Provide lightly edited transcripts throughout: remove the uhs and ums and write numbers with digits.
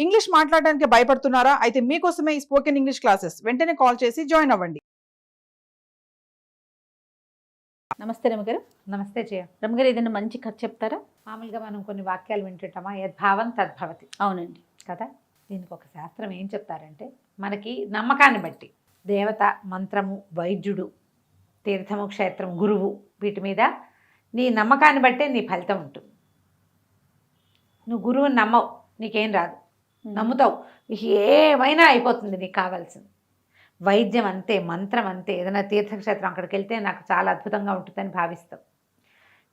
English మాట్లాడడానికి భయపడుతున్నారా? అయితే మీకోసమే ఈ స్పోకెన్ ఇంగ్లీష్ క్లాసెస్. వెంటనే కాల్ చేసి జాయిన్ అవ్వండి. నమస్తే రమగారు. నమస్తే జయ. రమగారు, ఏదైనా మంచి కథ చెప్తారా? మామూలుగా మనం కొన్ని వాక్యాలు వింటుంటామా, యద్భావం తద్భవతి అవునండి కదా. దీనికి ఒక శాస్త్రం ఏం చెప్తారంటే, మనకి నమ్మకాన్ని బట్టి దేవత, మంత్రము, వైద్యుడు, తీర్థము, క్షేత్రం, గురువు, వీటి మీద నీ నమ్మకాన్ని బట్టే నీ ఫలితం ఉంటుంది. నువ్వు గురువుని నమ్మవు, నీకేం రాదు. నమ్ముతావు, ఏమైనా అయిపోతుంది నీకు కావాల్సింది. వైద్యం అంతే, మంత్రం అంతే. ఏదైనా తీర్థక్షేత్రం అక్కడికి వెళ్తే నాకు చాలా అద్భుతంగా ఉంటుందని భావిస్తావు.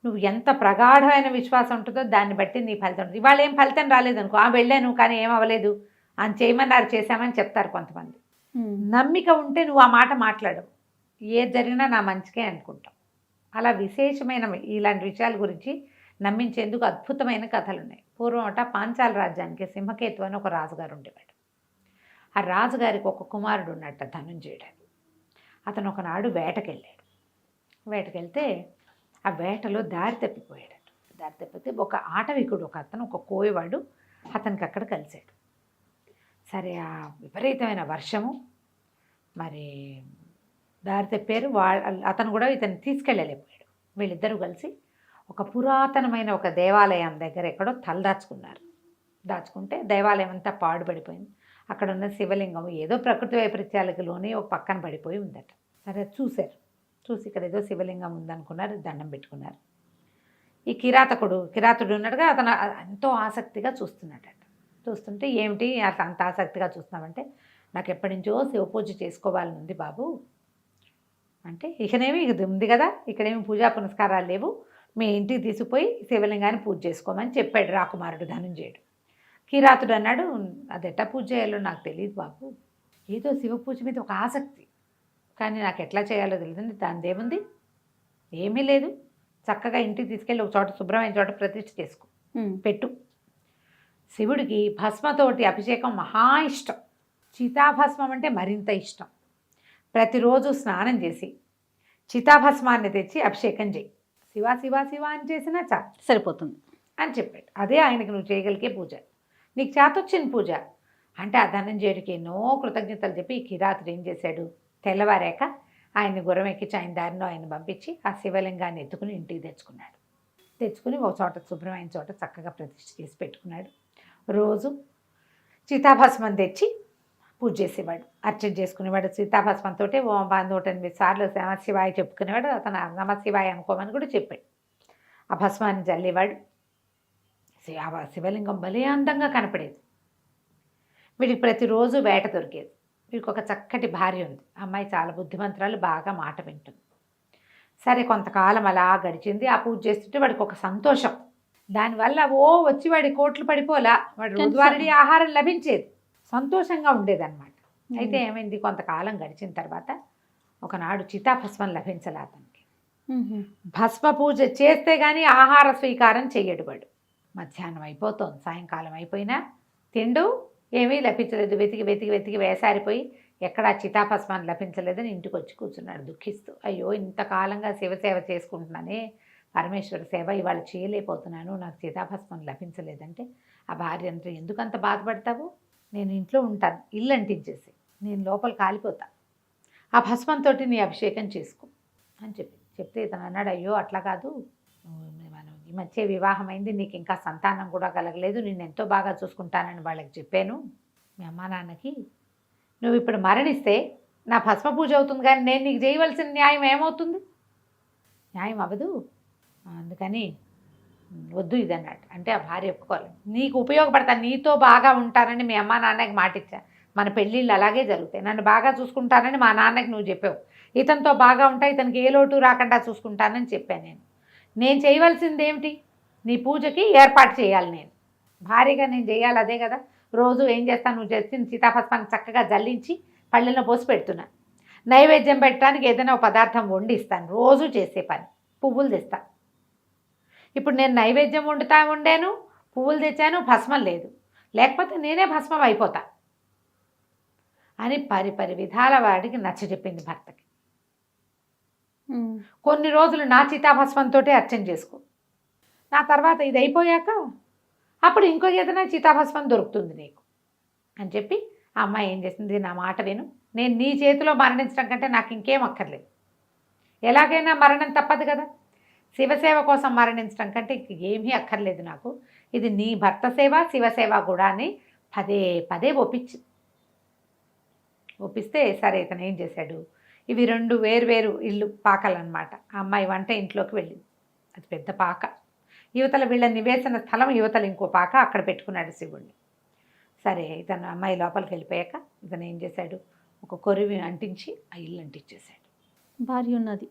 నువ్వు ఎంత ప్రగాఢమైన విశ్వాసం ఉంటుందో దాన్ని బట్టి నీ ఫలితం ఉంటుంది. ఇవాళ ఏం ఫలితం రాలేదనుకో, వెళ్ళాను కానీ ఏం అవ్వలేదు అని చేయమన్నారు, చేశామని చెప్తారు కొంతమంది. నమ్మిక ఉంటే నువ్వు ఆ మాట మాట్లాడవు, ఏది జరిగినా నా మంచికే అనుకుంటావు. అలా విశేషమైన ఇలాంటి విషయాల గురించి నమ్మించేందుకు అద్భుతమైన కథలు ఉన్నాయి. పూర్వం పాంచాల రాజ్యానికి సింహకేతు అని ఒక రాజుగారు ఉండేవాడు. ఆ రాజుగారికి ఒక కుమారుడు ఉన్నట్ట, ధనుంజయుడు. అతను ఒకనాడు వేటకెళ్ళాడు. వేటకెళ్తే ఆ వేటలో దారి తప్పిపోయాడు. దారి తప్పితే ఒక ఆటవికుడు, ఒక అతను, ఒక కోయవాడు అతనికి అక్కడ కలిశాడు. సరే, ఆ విపరీతమైన వర్షము, మరి దారి తప్పారు. అతను కూడా ఇతన్ని తీసుకెళ్ళలేకపోయాడు. వీళ్ళిద్దరూ కలిసి ఒక పురాతనమైన ఒక దేవాలయం దగ్గర ఎక్కడో తలదాచుకున్నారు. దాచుకుంటే దేవాలయం అంతా పాడుపడిపోయింది. అక్కడ ఉన్న శివలింగం ఏదో ప్రకృతి వైపరీత్యాలకు లోని ఒక పక్కన పడిపోయి ఉందట. సరే, చూశారు. చూసి ఇక్కడ ఏదో శివలింగం ఉందనుకున్నారు, దండం పెట్టుకున్నారు. ఈ కిరాతుడు ఉన్నట్టుగా అతను ఎంతో ఆసక్తిగా చూస్తున్నాడట. చూస్తుంటే, ఏమిటి అంత ఆసక్తిగా చూస్తున్నామంటే, నాకు ఎప్పటి నుంచో శివపూజ చేసుకోవాలని ఉంది బాబు అంటే, ఇకనేమి ఇది ఉంది కదా, ఇక్కడేమి పూజా పునస్కారాలు లేవు, మీ ఇంటికి తీసుకుపోయి శివలింగాన్ని పూజ చేసుకోమని చెప్పాడు రాకుమారుడు ధనుంజయుడు. కిరాతుడు అన్నాడు, అదెట్టా పూజ చేయాలో నాకు తెలియదు బాబు, ఏదో శివ పూజ మీద ఒక ఆసక్తి, కానీ నాకు ఎట్లా చేయాలో తెలియదండి. దాని ఏముంది, ఏమీ లేదు, చక్కగా ఇంటికి తీసుకెళ్ళి ఒక చోట శుభ్రమైన చోట ప్రతిష్ఠ చేసుకో, పెట్టు. శివుడికి భస్మతోటి అభిషేకం మహా ఇష్టం. చితాభస్మం అంటే మరింత ఇష్టం. ప్రతిరోజు స్నానం చేసి చితాభస్మాన్ని తెచ్చి అభిషేకం చేయి, శివ శివ శివ అని చేసినా చాలు, సరిపోతుంది అని చెప్పాడు. అదే ఆయనకి నువ్వు చేయగలిగే పూజ, నీకు చేతొచ్చిన పూజ అంటే. ఆ ధనంజయుడికి ఎన్నో కృతజ్ఞతలు చెప్పి ఈ కిరాతుడు ఏం చేశాడు, తెల్లవారాక ఆయన్ని గుర్రం ఎక్కించి ఆయన దారిలో ఆయన పంపించి ఆ శివలింగాన్ని ఎత్తుకుని ఇంటికి తెచ్చుకున్నాడు. తెచ్చుకుని ఒక చోట శుభ్రమైన చోట చక్కగా ప్రతిష్ఠ చేసి పెట్టుకున్నాడు. రోజు చితాభస్మం తెచ్చి పూజ చేసేవాడు, అర్చన చేసుకునేవాడు. సీతాభస్మంతో 108 సార్లు నమశివాయ చెప్పుకునేవాడు. అతను నమశివాయ అనుకోమని కూడా చెప్పాడు. ఆ భస్మాన్ని చల్లేవాడు. శివలింగం భలే అందంగా కనపడేది. వీడికి ప్రతిరోజు వేట దొరికేది. వీడికి ఒక చక్కటి భార్య ఉంది. అమ్మాయి చాలా బుద్ధిమంతురాలు, బాగా మాట వింటుంది. సరే, కొంతకాలం అలా గడిచింది. ఆ పూజ చేస్తుంటే వాడికి ఒక సంతోషం. దానివల్ల వచ్చి వాడి కోట్లు పడిపోలా, వాడి రోజువారీ ఆహారం లభించేది, సంతోషంగా ఉండేదన్నమాట. అయితే ఏమైంది, కొంతకాలం గడిచిన తర్వాత ఒకనాడు చితాభస్మం లభించలే అతనికి. భస్మ పూజ చేస్తే కానీ ఆహార స్వీకారం చెయ్యడు వాడు. మధ్యాహ్నం అయిపోతుంది, సాయంకాలం అయిపోయినా తిండు ఏమీ లభించలేదు. వెతికి వెతికి వెతికి వేసారిపోయి ఎక్కడా చితాభస్మాన్ని లభించలేదని ఇంటికి వచ్చి కూర్చున్నాడు దుఃఖిస్తూ. అయ్యో, ఇంతకాలంగా శివసేవ చేసుకుంటున్నానే, పరమేశ్వర సేవ ఇవాళ చేయలేకపోతున్నాను, నాకు చితాభస్మం లభించలేదంటే ఆ భార్య అంటే, ఎందుకంత బాధపడతావు, నేను ఇంట్లో ఉంటాను, ఇల్లు అంటించేసి నేను లోపల కాలిపోతా, ఆ భస్మంతో నీ అభిషేకం చేసుకో అని చెప్తే ఇతను అన్నాడు, అయ్యో అట్లా కాదు, మనం ఈ మధ్య వివాహం అయింది, నీకు ఇంకా సంతానం కూడా కలగలేదు, నేను ఎంతో బాగా చూసుకుంటానని వాళ్ళకి చెప్పాను మీ అమ్మా నాన్నకి, నువ్వు ఇప్పుడు మరణిస్తే నా భస్మ పూజ అవుతుంది, కానీ నేను నీకు చేయవలసిన న్యాయం ఏమవుతుంది, న్యాయం అవ్వదు, అందుకని వద్దు ఇది అన్నట్టు. అంటే ఆ భార్య ఒప్పుకోలేదు. నీకు ఉపయోగపడతాను, నీతో బాగా ఉంటానని మీ అమ్మ నాన్నకి మాటిచ్చా, మన పెళ్ళిళ్ళు అలాగే జరుగుతాయి, నన్ను బాగా చూసుకుంటానని మా నాన్నకి నువ్వు చెప్పావు, ఇతనితో బాగా ఉంటా, ఇతనికి ఏ లోటు రాకుండా చూసుకుంటానని చెప్పాను. నేను చేయవలసింది ఏమిటి, నీ పూజకి ఏర్పాటు చేయాలి, నేను భారీగా నేను చేయాలి, అదే కదా. రోజు ఏం చేస్తాను, నువ్వు చేసిన సీతాభస్మాన్ని చక్కగా జల్లించి పళ్ళెల్లో పోసి పెడుతున్నా, నైవేద్యం పెట్టడానికి ఏదైనా ఒక పదార్థం వండిస్తాను, రోజు చేసే పని, పువ్వులు తెస్తా. ఇప్పుడు నేను నైవేద్యం వండాను, పువ్వులు తెచ్చాను, భస్మం లేదు, లేకపోతే నేనే భస్మం అయిపోతా అని పరి విధాల వాడికి నచ్చజెప్పింది భర్తకి. కొన్ని రోజులు నా చితాభస్మంతో అర్చన చేసుకో, నా తర్వాత ఇది అయిపోయాక అప్పుడు ఇంకో ఏదైనా చితాభస్మం దొరుకుతుంది నీకు, అని చెప్పి ఆ అమ్మాయి ఏం చేసింది, నా మాట విను, నేను నీ చేతిలో మరణించడం కంటే నాకు ఇంకేం అక్కర్లేదు, ఎలాగైనా మరణం తప్పదు కదా, శివసేవ కోసం మరణించడం కంటే ఏమీ అక్కర్లేదు నాకు, ఇది నీ భర్త సేవ శివసేవ కూడా అని పదే పదే ఒప్పిస్తే సరే ఇతను ఏం చేశాడు, ఇవి 2 వేరు ఇల్లు పాకలన్నమాట. ఆ అమ్మాయి వంట ఇంట్లోకి వెళ్ళింది, అది పెద్ద పాక, యువతల వీళ్ళ నివేశన స్థలం, యువతల ఇంకో పాక, అక్కడ పెట్టుకున్నాడు శివుణ్ణి. సరే ఇతను అమ్మాయి లోపలికి వెళ్ళిపోయాక ఇతను ఏం చేశాడు, ఒక కొరివి అంటించి ఆ ఇల్లు అంటించేశాడు. భార్య ఉన్నది,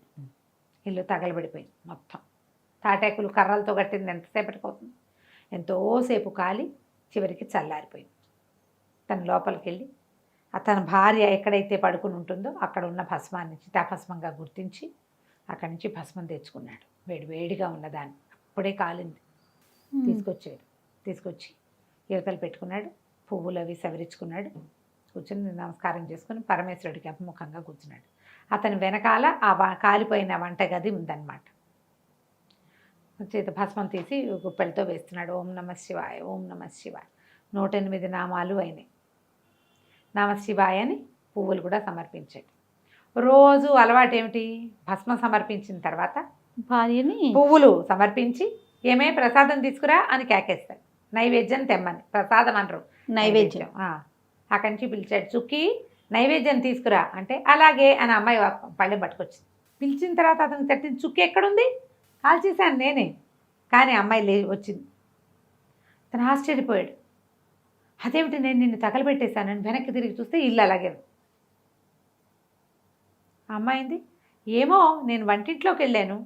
ఇల్లు తగలబడిపోయింది మొత్తం. తాటాకులు కర్రలతో కట్టింది ఎంతసేపటికి అవుతుంది, ఎంతోసేపు కాలి చివరికి చల్లారిపోయింది. తన లోపలికి వెళ్ళి తన భార్య ఎక్కడైతే పడుకుని ఉంటుందో అక్కడ ఉన్న భస్మాన్ని చితాభస్మంగా గుర్తించి అక్కడి నుంచి భస్మం తెచ్చుకున్నాడు. వేడిగా ఉన్నదాన్ని అప్పుడే కాలింది, తీసుకొచ్చి యువతలు పెట్టుకున్నాడు, పువ్వులు అవి సవరించుకున్నాడు, కూర్చొని నమస్కారం చేసుకుని పరమేశ్వరుడికి అభిముఖంగా కూర్చున్నాడు. అతని వెనకాల కాలిపోయిన వంటగది ఉందన్నమాట. చేత భస్మం తీసి గుప్పెలతో వేస్తున్నాడు. ఓం నమః శివాయ, ఓం నమః శివాయ, 108 నామాలు అయినాయి. నమశివాయ అని పువ్వులు కూడా సమర్పించాడు. రోజు అలవాటు ఏమిటి, భస్మం సమర్పించిన తర్వాత భార్యని పువ్వులు సమర్పించి ఏమే ప్రసాదం తీసుకురా అని కేకేస్తాడు. నైవేద్యం తెమ్మని, ప్రసాదం అనరు, నైవేద్యం. అక్కడి నుంచి పిలిచాడు, చుక్కి నైవేద్యం తీసుకురా అంటే అలాగే అని అమ్మాయి పళ్ళెం పట్టుకొచ్చింది. పిలిచిన తర్వాత అతనికి తట్టిన చుక్కి ఎక్కడుంది, కాల్ చేశాను నేనే, కానీ అమ్మాయి వచ్చింది. తను ఆశ్చర్యపోయాడు, అదేమిటి నేను నిన్ను తగలబెట్టేశానని వెనక్కి తిరిగి చూస్తే ఇల్లు అలాగే. అమ్మాయింది, ఏమో నేను వంటింట్లోకి వెళ్ళాను,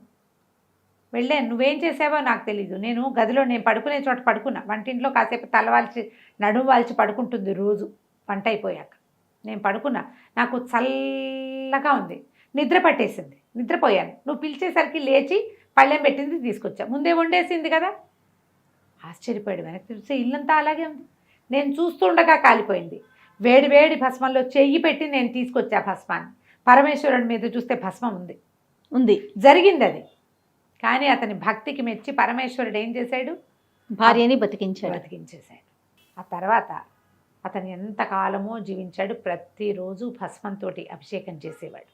నువ్వేం చేసావో నాకు తెలీదు, నేను గదిలో నేను పడుకునే చోట పడుకున్నా, వంటింట్లో కాసేపు తలవాల్చి నడుము వాల్చి పడుకుంటుంది రోజు వంట అయిపోయాక, నేను పడుకున్నా, నాకు చల్లగా ఉంది, నిద్ర పట్టేసింది, నిద్రపోయాను, నువ్వు పిలిచేసరికి లేచి పళ్ళెం పెట్టింది తీసుకొచ్చా, ముందే వండేసింది కదా. ఆశ్చర్యపోయాడు, వెనక్కి చూస్తే ఇల్లంతా అలాగే ఉంది, నేను చూస్తుండగా కాలిపోయింది, వేడి భస్మంలో చెయ్యి పెట్టి నేను తీసుకొచ్చా భస్మాన్ని, పరమేశ్వరుడి మీద చూస్తే భస్మం ఉంది జరిగింది అది. కానీ అతని భక్తికి మెచ్చి పరమేశ్వరుడు ఏం చేశాడు, భార్యని బతికించేశాడు. ఆ తర్వాత అతను ఎంతకాలమో జీవించాడు. ప్రతిరోజు భస్మంతో అభిషేకం చేసేవాడు.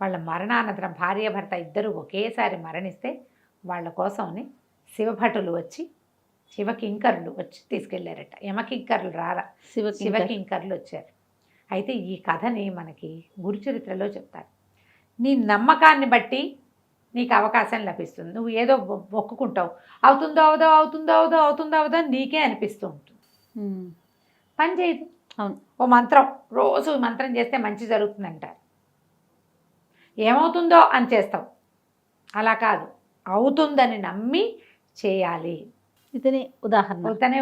వాళ్ళ మరణానంతరం భార్యాభర్త ఇద్దరు ఒకేసారి మరణిస్తే వాళ్ళ కోసమని శివభటులు వచ్చి, శివకింకరులు వచ్చి తీసుకెళ్లారట. యమకింకరులు రారా, శివకింకరులు వచ్చారు. అయితే ఈ కథని మనకి గురుచరిత్రలో చెప్తారు. నీ నమ్మకాన్ని బట్టి నీకు అవకాశం లభిస్తుంది. నువ్వు ఏదో మొక్కుకుంటావు, అవుతుందో నీకే అనిపిస్తూ ఉంటుంది, పని చేయదు. అవును, ఓ మంత్రం, రోజు మంత్రం చేస్తే మంచి జరుగుతుంది అంటారు, ఏమవుతుందో అని చేస్తావు, అలా కాదు, అవుతుందని నమ్మి చేయాలి. ఇతనే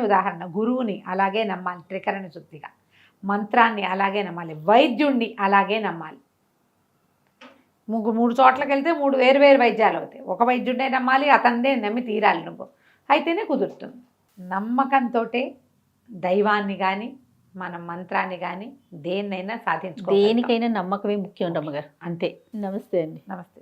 ఉదాహరణ. గురువుని అలాగే నమ్మాలి, త్రికరణ శుద్ధిగా, మంత్రాన్ని అలాగే నమ్మాలి, వైద్యుణ్ణి అలాగే నమ్మాలి. 3 చోట్లకి వెళ్తే 3 వేరు వైద్యాలు అవుతాయి. ఒక వైద్యుడినే నమ్మాలి, అతన్నే నమ్మి తీరాలి నువ్వు, అయితేనే కుదురుతుంది. నమ్మకంతో దైవాన్ని కానీ మన మంత్రాన్ని కానీ దేన్నైనా సాధించుకో. దేనికైనా నమ్మకమే ముఖ్యం అమ్మగారు. అంతే. నమస్తే అండి. నమస్తే.